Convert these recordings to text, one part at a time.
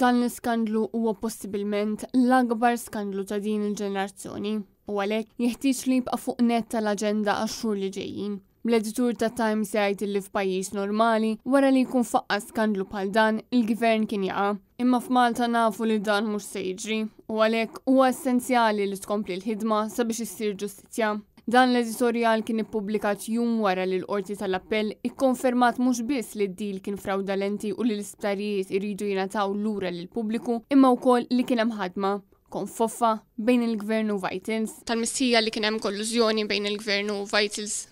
Dan l-iskandlu huwa possibilment l-akbar skandlu ta' din il-ġenerazzjoni u għalhekk jeħtieġ li jibqa' fuq net tal-aġenda għax-xhur li ġejjin. L-editur ta' Times jgħid li f'pajjiż normali wara li jkun faqqa skandlu bħal dan il-gvern kien jaqa'. Imma f'Malta nafu li dan mhux se jiġri u għalhekk huwa essenzjali li tkompli l-ħidma sabiex issir ġustizzja. Dan l-editorjal kien ippubblikat jum wara li l-Qorti tal-Appell ikkonfermat mhux biss li d-deal kien fraudolenti u li l-isptarijiet iridu jingħataw lura lill-pubbliku imma wkoll li kien hemm ħadma konfoffa bejn il-Gvern u Vitals. Tal-missija li kien hemm kollużjoni bejn il-Gvern u Vitals.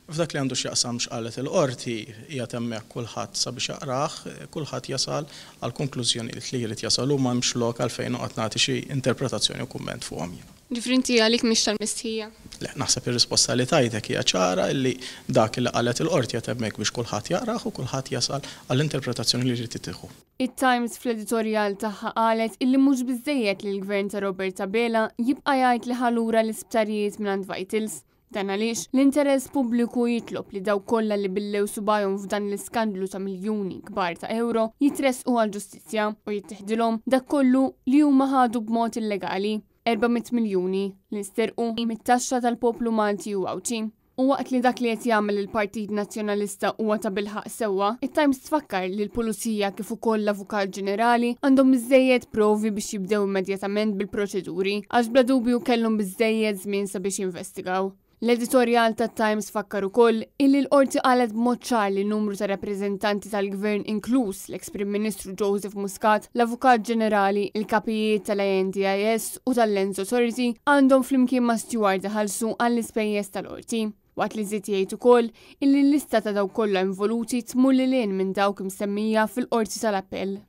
F'dak li għandu x'jaqsam x'qalet il-qorti hija hemmhekk kulħadd sabiex jaqrah, kulħadd jasal għal konklużjoni li jrid jasal u m'hemmx lok għalfejn noqgħod nagħti xi interpretazzjoni u kumment fuqhom. Ġifrinti għalik mhix tal-mistħija? Le, naħseb ir-risposta li tajtek hija ċara li dak li qalet il-qorti qed hemmhekk biex kulħadd jaqrah u kulħadd jasal għall-interpretazzjoni li jrid tieħu. It-Times fl-editorjal tagħha qalet illi mhux biżżejjed li l-Gvern ta' Robert Tabela jibqa' jgħid li ħalura l-isptarijiet mingħand Vitals. Dan għaliex l-interess pubbliku jitlob li daw kollha li billew subajhom f'dan l-iskandlu ta' miljuni kbar ta' euro jitressqu għall-ġustizzja u jittieħdilhom dak kollu li huma ħadu b'mod illegali. 400 miljuni li nsterqu mit-taxxa tal-poplu Malti u Awċi. U waqt li dak li qed jagħmel il-Partit Nazzjonalista huwa ta' bilħaq sewwa, it-Times tfakkar li l-Pulizija kif ukoll l-Avukat Ġenerali għandhom biżżejjed provi biex jibdew immedjatament bil-proċeduri għax bla dubju kellhom biżżejjed żmien sabiex jinvestigaw. L-editorjal tat-Times fakkar ukoll illi l-qorti qalet b'mod ċar li numru ta' rappreżentanti tal-Gvern inkluż l-eks-Prim Ministru Joseph Muscat, l-Avukat Ġenerali, il-kapijiet tal-INDIS u tal-Lands Authority għandhom flimkien ma' Stewart iħallsu għall-ispejjeż tal-qorti. Waqt li żied jgħid ukoll illi l-lista ta' dawk kollha involuti tmur lil hinn minn dawk imsemmija fil-Qorti tal-Appell.